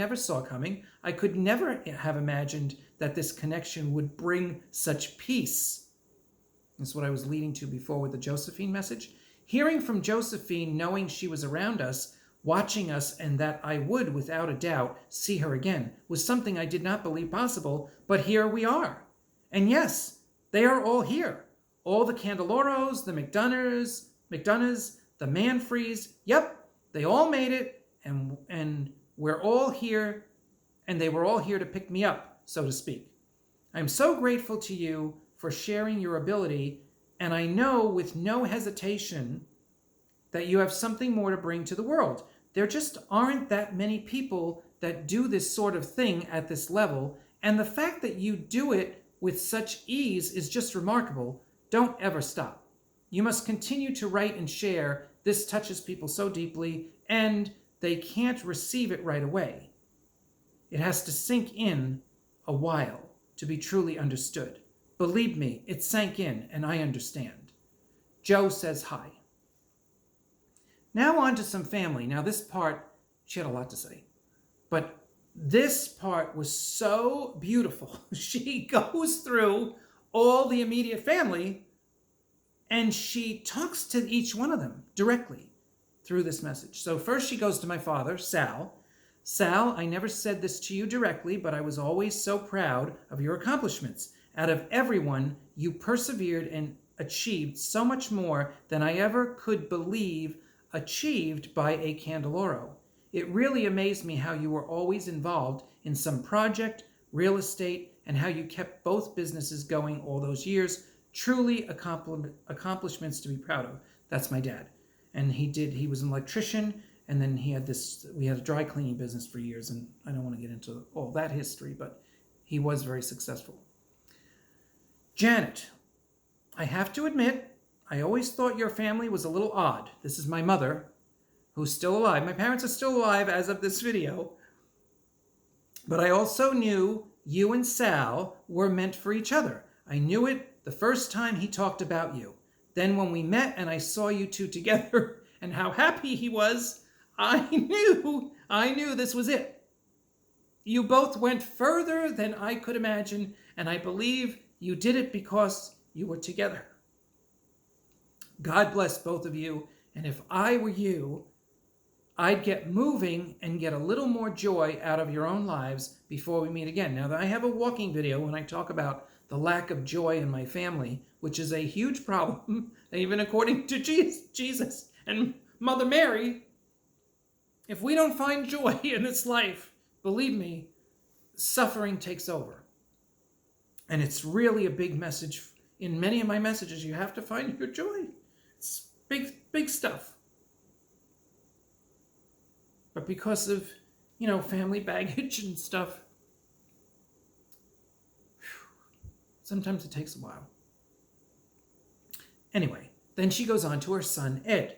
never saw coming. I could never have imagined that this connection would bring such peace. That's what I was leading to before with the Josephine message. Hearing from Josephine, knowing she was around us, watching us, and that I would, without a doubt, see her again, was something I did not believe possible, but here we are. And yes, they are all here. All the Candelaros, the McDonoughs, the Manfreys, yep, they all made it, and we're all here, and they were all here to pick me up, so to speak. I'm so grateful to you for sharing your ability, and I know with no hesitation that you have something more to bring to the world. There just aren't that many people that do this sort of thing at this level, and the fact that you do it with such ease is just remarkable. Don't ever stop. You must continue to write and share. This touches people so deeply, and they can't receive it right away. It has to sink in a while to be truly understood. Believe me, it sank in, and I understand. Joe says hi. Now on to some family. Now this part, she had a lot to say, but this part was so beautiful. She goes through all the immediate family, and she talks to each one of them directly through this message. So first she goes to my father, Sal. Sal, I never said this to you directly, but I was always so proud of your accomplishments. Out of everyone, you persevered and achieved so much more than I ever could believe achieved by a Candeloro. It really amazed me how you were always involved in some project, real estate, and how you kept both businesses going all those years. Truly accomplishments to be proud of. That's my dad. And he was an electrician, and then we had a dry cleaning business for years, and I don't want to get into all that history, but he was very successful. Janet, I have to admit, I always thought your family was a little odd. This is my mother, who's still alive. My parents are still alive as of this video. But I also knew you and Sal were meant for each other. I knew it the first time he talked about you. Then when we met and I saw you two together and how happy he was, I knew this was it. You both went further than I could imagine, and I believe you did it because you were together. God bless both of you, and if I were you, I'd get moving and get a little more joy out of your own lives before we meet again. Now, I have a walking video when I talk about the lack of joy in my family, which is a huge problem, even according to Jesus and Mother Mary. If we don't find joy in this life, believe me, suffering takes over. And it's really a big message. In many of my messages, you have to find your joy. It's big stuff. But because of, family baggage and stuff, sometimes it takes a while. Anyway, then she goes on to her son, Ed.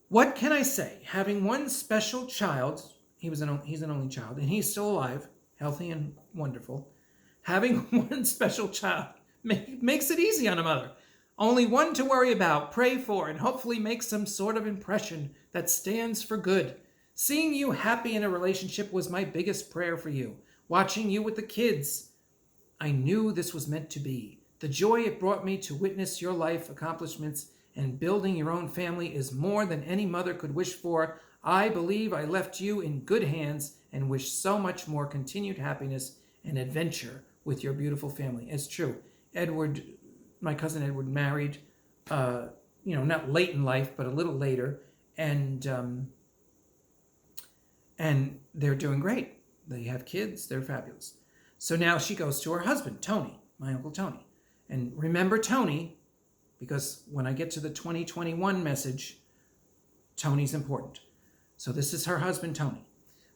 What can I say? Having one special child, he's an only child, and he's still alive, healthy and wonderful. Having one special child makes it easy on a mother. Only one to worry about, pray for, and hopefully make some sort of impression that stands for good. Seeing you happy in a relationship was my biggest prayer for you. Watching you with the kids, I knew this was meant to be. The joy it brought me to witness your life accomplishments and building your own family is more than any mother could wish for. I believe I left you in good hands and wish so much more continued happiness and adventure with your beautiful family. It's true. My cousin Edward married, not late in life, but a little later, and they're doing great. They have kids. They're fabulous. So now she goes to her husband, Tony, my Uncle Tony. And remember Tony, because when I get to the 2021 message, Tony's important. So this is her husband, Tony.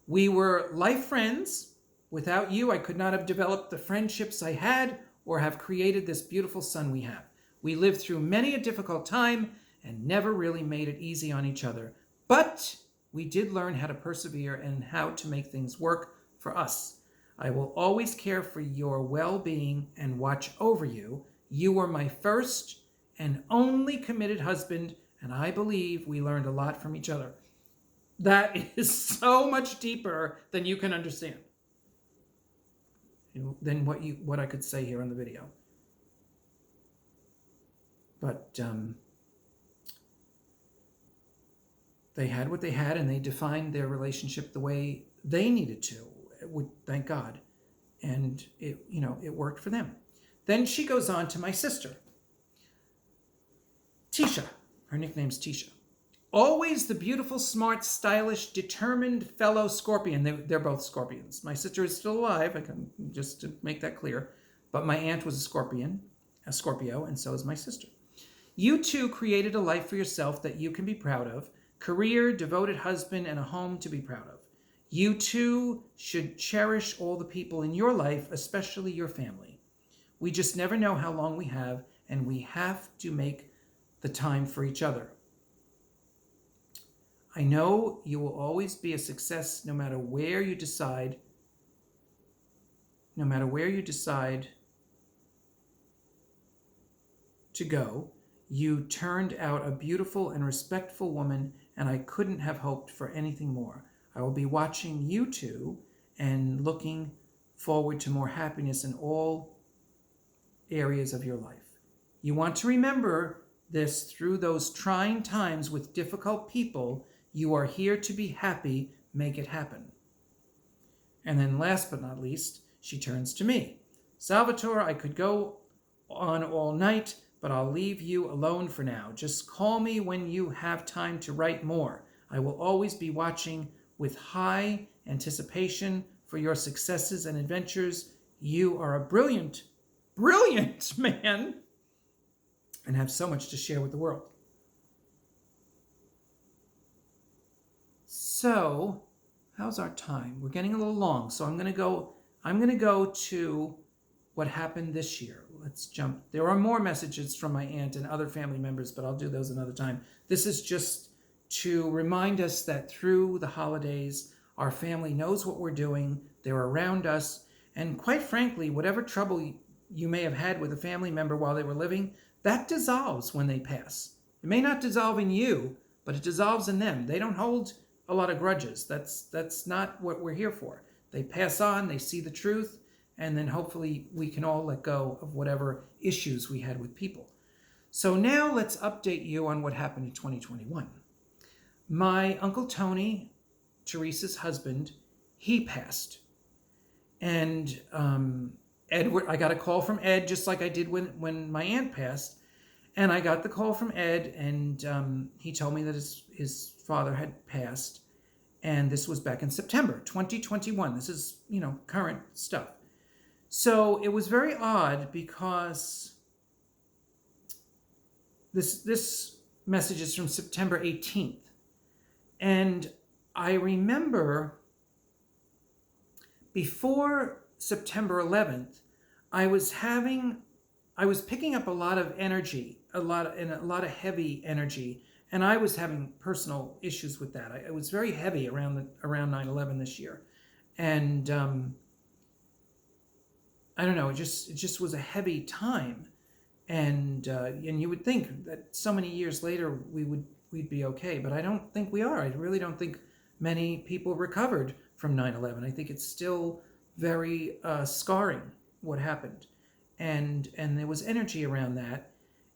We were life friends. Without you, I could not have developed the friendships I had or have created this beautiful son we have. We lived through many a difficult time and never really made it easy on each other. But we did learn how to persevere and how to make things work for us. I will always care for your well-being and watch over you. You were my first and only committed husband, and I believe we learned a lot from each other. That is so much deeper than you can understand, than what I could say here on the video. But they had what they had, and they defined their relationship the way they needed to. Thank God, and it worked for them. Then she goes on to my sister, Tisha. Her nickname's Tisha. Always the beautiful, smart, stylish, determined fellow Scorpion. They're both Scorpions. My sister is still alive, just to make that clear. But my aunt was a Scorpio, and so is my sister. You two created a life for yourself that you can be proud of. Career, devoted husband, and a home to be proud of. You two should cherish all the people in your life, especially your family. We just never know how long we have, and we have to make the time for each other. I know you will always be a success no matter where you decide to go. You turned out a beautiful and respectful woman, and I couldn't have hoped for anything more. I will be watching you two and looking forward to more happiness in all areas of your life. You want to remember this through those trying times with difficult people. You are here to be happy. Make it happen. And then last but not least, she turns to me. Salvatore, I could go on all night, but I'll leave you alone for now. Just call me when you have time to write more. I will always be watching with high anticipation for your successes and adventures. You are a brilliant, brilliant man and have so much to share with the world. So, how's our time? We're getting a little long, so I'm going to go to what happened this year. Let's jump. There are more messages from my aunt and other family members, but I'll do those another time. This is just to remind us that through the holidays, our family knows what we're doing. They're around us. And quite frankly, whatever trouble you may have had with a family member while they were living, that dissolves when they pass. It may not dissolve in you, but it dissolves in them. They don't hold a lot of grudges. That's not what we're here for. They pass on, they see the truth, and then hopefully we can all let go of whatever issues we had with people. So now let's update you on what happened in 2021. My Uncle Tony, Teresa's husband, he passed. And Edward, I got a call from Ed, just like I did when my aunt passed. And I got the call from Ed, and he told me that his father had passed. And this was back in September 2021. This is, current stuff. So it was very odd because this message is from September 18th. And I remember before September 11th, I was picking up a lot of energy, a lot of heavy energy, and I was having personal issues with that. It was very heavy around 9/11 this year, and I don't know. It just was a heavy time, and you would think that so many years later we'd be okay, but I don't think we are. I really don't think many people recovered from 9/11. I think it's still very scarring what happened, and there was energy around that,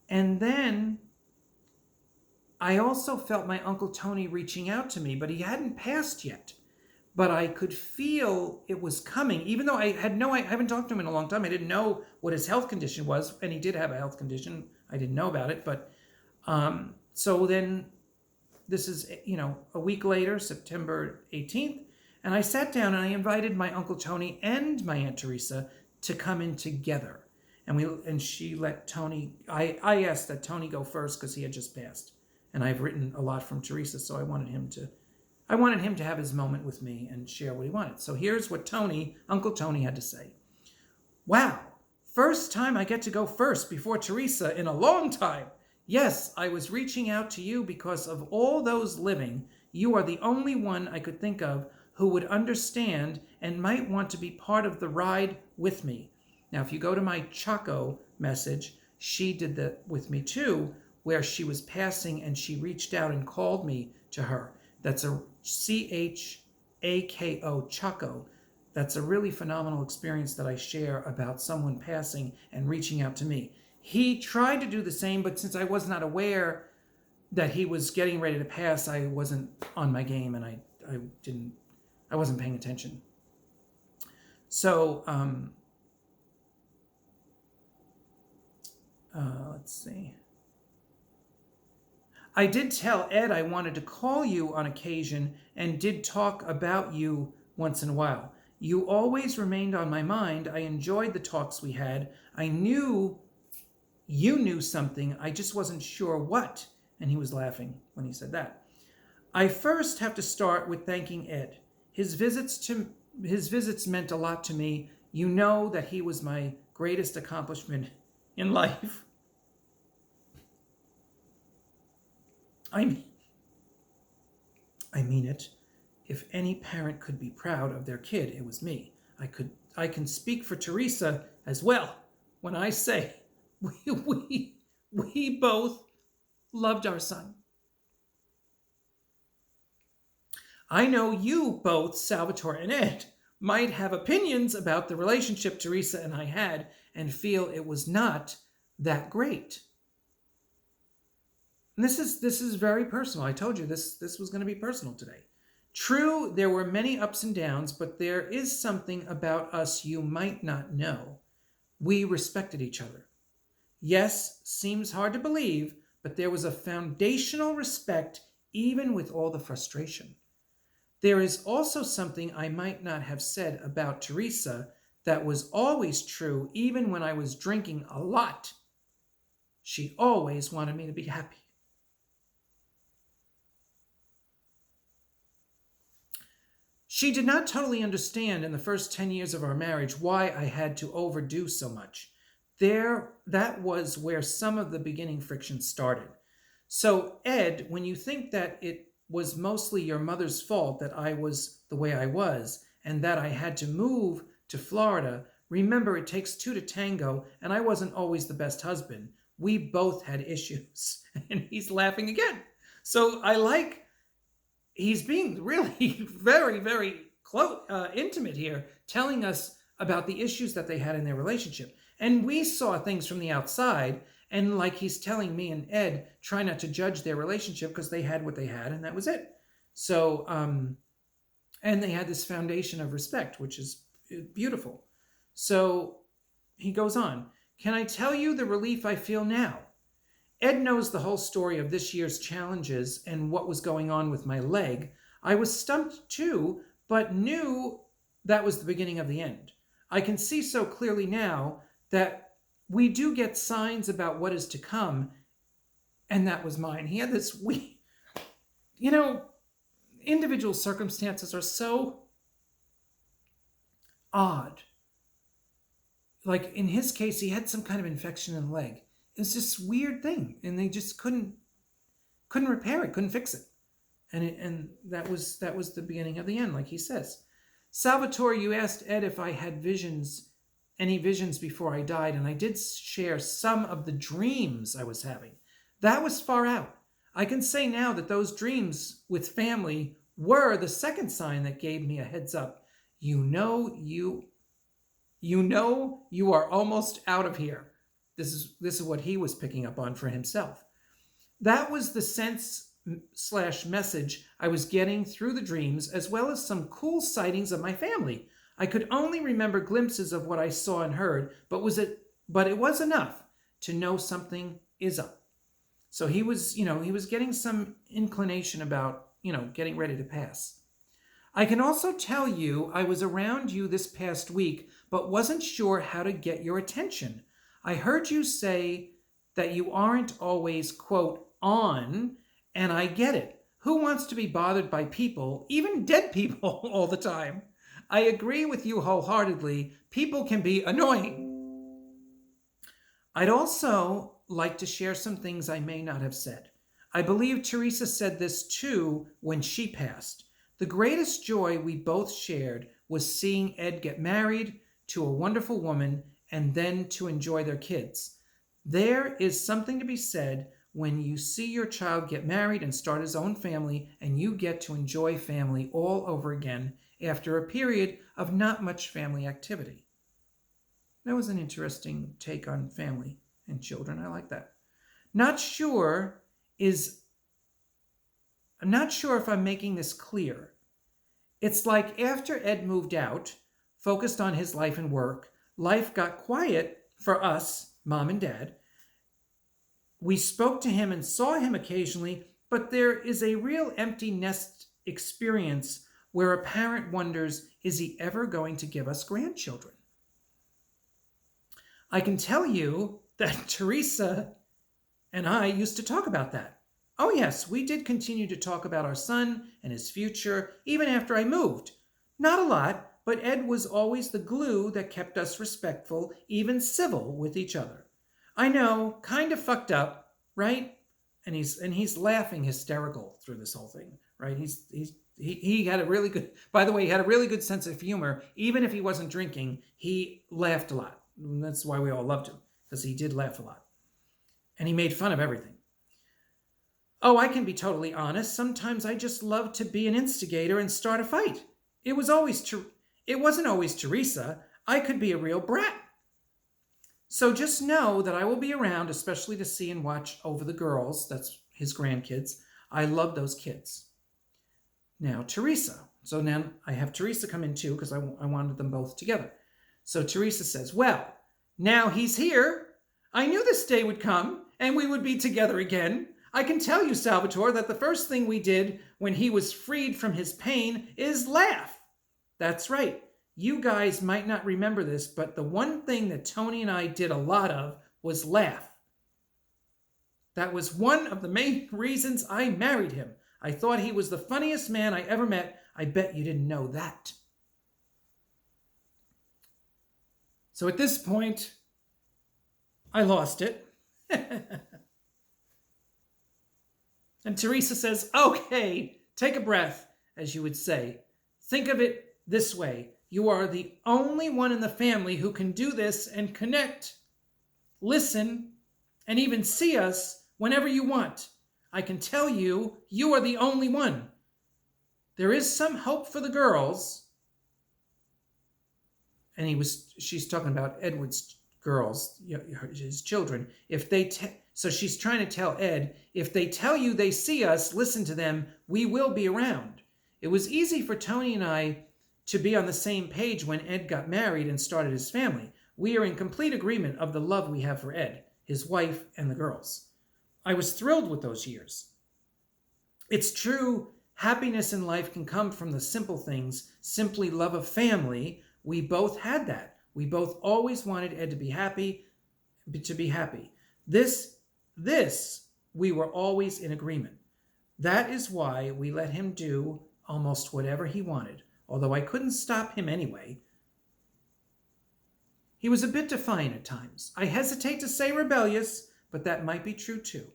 and then I also felt my Uncle Tony reaching out to me, but he hadn't passed yet. But I could feel it was coming, even though I haven't talked to him in a long time. I didn't know what his health condition was, and he did have a health condition. I didn't know about it, but so then this is, a week later, September 18th, and I sat down and I invited my Uncle Tony and my Aunt Teresa to come in together. And she let Tony, I asked that Tony go first because he had just passed. And I've written a lot from Teresa, so I wanted him to have his moment with me and share what he wanted. So here's what Uncle Tony had to say. Wow, first time I get to go first before Teresa in a long time. Yes, I was reaching out to you because of all those living, you are the only one I could think of who would understand and might want to be part of the ride with me. Now, if you go to my Chaco message, she did that with me too, where she was passing and she reached out and called me to her. That's Chako, Chaco. That's a really phenomenal experience that I share about someone passing and reaching out to me. He tried to do the same, but since I was not aware that he was getting ready to pass, I wasn't on my game, and I wasn't paying attention. So let's see. I did tell Ed I wanted to call you on occasion and did talk about you once in a while. You always remained on my mind. I enjoyed the talks we had. I knew you knew something. I just wasn't sure what. And he was laughing when he said that. I first have to start with thanking Ed. His visits meant a lot to me. You know that he was my greatest accomplishment in life. I mean it. If any parent could be proud of their kid, it was me. I can speak for Teresa as well when I say we both loved our son. I know you both, Salvatore and Ed, might have opinions about the relationship Teresa and I had and feel it was not that great. And this is very personal. I told you this was going to be personal today. True, there were many ups and downs, but there is something about us you might not know. We respected each other. Yes, seems hard to believe, but there was a foundational respect even with all the frustration. There is also something I might not have said about Teresa that was always true even when I was drinking a lot. She always wanted me to be happy. She did not totally understand in the first 10 years of our marriage why I had to overdo so much. That was where some of the beginning friction started. So, Ed, when you think that it was mostly your mother's fault that I was the way I was and that I had to move to Florida, remember it takes two to tango, and I wasn't always the best husband. We both had issues. And he's laughing again. So he's being really very, very close, intimate here, telling us about the issues that they had in their relationship. And we saw things from the outside, and like he's telling me and Ed, try not to judge their relationship because they had what they had, and that was it. So, and they had this foundation of respect, which is beautiful. So he goes on, can I tell you the relief I feel now? Ed knows the whole story of this year's challenges and what was going on with my leg. I was stumped too, but knew that was the beginning of the end. I can see so clearly now that we do get signs about what is to come, and that was mine. He had this individual circumstances are so odd. Like in his case, he had some kind of infection in the leg. It's this weird thing, and they just couldn't repair it, couldn't fix it, and that was the beginning of the end, like he says. Salvatore, you asked Ed if I had any visions before I died, and I did share some of the dreams I was having. That was far out. I can say now that those dreams with family were the second sign that gave me a heads up. You know you are almost out of here. This is what he was picking up on for himself. That was the sense/message I was getting through the dreams, as well as some cool sightings of my family. I could only remember glimpses of what I saw and heard, but it was enough to know something is up. So he was getting some inclination about, getting ready to pass. I can also tell you I was around you this past week, but wasn't sure how to get your attention. I heard you say that you aren't always, quote, on, and I get it. Who wants to be bothered by people, even dead people, all the time? I agree with you wholeheartedly. People can be annoying. I'd also like to share some things I may not have said. I believe Teresa said this too when she passed. The greatest joy we both shared was seeing Ed get married to a wonderful woman and then to enjoy their kids. There is something to be said when you see your child get married and start his own family, and you get to enjoy family all over again after a period of not much family activity. That was an interesting take on family and children. I like that. I'm not sure if I'm making this clear. It's like after Ed moved out, focused on his life and work, life got quiet for us, Mom and Dad. We spoke to him and saw him occasionally, but there is a real empty nest experience where a parent wonders, is he ever going to give us grandchildren? I can tell you that Teresa and I used to talk about that. Oh yes, we did continue to talk about our son and his future, even after I moved. Not a lot, but Ed was always the glue that kept us respectful, even civil with each other. I know, kind of fucked up, right? And he's laughing hysterical through this whole thing, right? He had a really good, by the way, he had a really good sense of humor. Even if he wasn't drinking, he laughed a lot. And that's why we all loved him, because he did laugh a lot. And he made fun of everything. Oh, I can be totally honest. Sometimes I just love to be an instigator and start a fight. It wasn't always Teresa. I could be a real brat. So just know that I will be around, especially to see and watch over the girls. That's his grandkids. I love those kids. Now, Teresa. So now I have Teresa come in too, because I wanted them both together. So Teresa says, well, now he's here. I knew this day would come and we would be together again. I can tell you, Salvatore, that the first thing we did when he was freed from his pain is laugh. That's right. You guys might not remember this, but the one thing that Tony and I did a lot of was laugh. That was one of the main reasons I married him. I thought he was the funniest man I ever met. I bet you didn't know that. So at this point, I lost it. And Teresa says, okay, take a breath, as you would say. Think of it this way. You are the only one in the family who can do this and connect, listen, and even see us whenever you want. I can tell you, you are the only one. There is some hope for the girls. And she's talking about Edward's girls, his children. So she's trying to tell Ed, if they tell you they see us, listen to them, we will be around. It was easy for Tony and I to be on the same page when Ed got married and started his family. We are in complete agreement of the love we have for Ed, his wife, and the girls. I was thrilled with those years. It's true, happiness in life can come from the simple things, simply love of family. We both had that. We both always wanted Ed to be happy. This, we were always in agreement. That is why we let him do almost whatever he wanted, although I couldn't stop him anyway. He was a bit defiant at times. I hesitate to say rebellious, but that might be true too.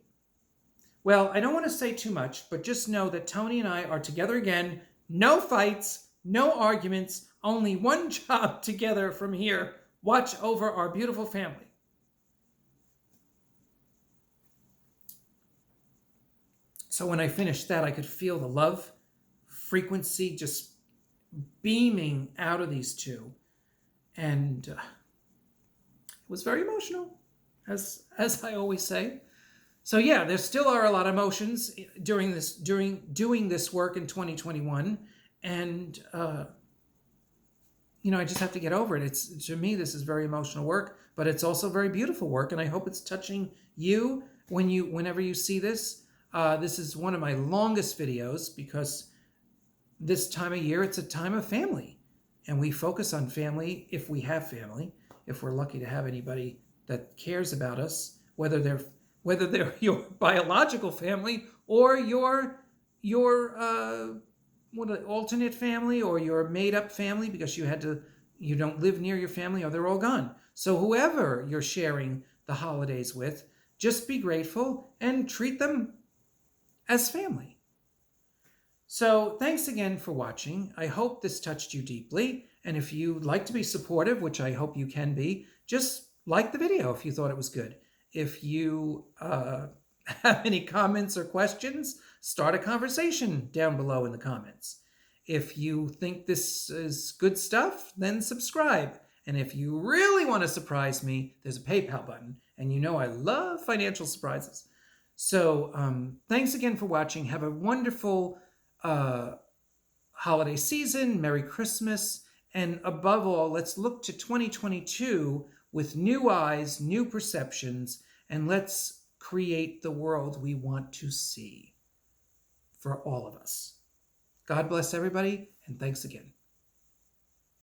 Well, I don't want to say too much, but just know that Tony and I are together again. No fights, no arguments, only one job together from here. Watch over our beautiful family. So when I finished that, I could feel the love frequency just beaming out of these two. And it was very emotional, as I always say. So yeah, there still are a lot of emotions during doing this work in 2021. And, I just have to get over it. To me, this is very emotional work, but it's also very beautiful work. And I hope it's touching you whenever you see this. This is one of my longest videos because this time of year, it's a time of family. And we focus on family if we have family, if we're lucky to have anybody that cares about us, whether they're your biological family or your alternate family or your made-up family because you don't live near your family or they're all gone. So whoever you're sharing the holidays with, just be grateful and treat them as family. So thanks again for watching. I hope this touched you deeply. And if you'd like to be supportive, which I hope you can be, just like the video if you thought it was good. If you have any comments or questions, start a conversation down below in the comments. If you think this is good stuff, then subscribe. And if you really want to surprise me, there's a PayPal button. And you know I love financial surprises. So thanks again for watching. Have a wonderful holiday season. Merry Christmas. And above all, let's look to 2022 with new eyes, new perceptions, and let's create the world we want to see for all of us. God bless everybody, and thanks again.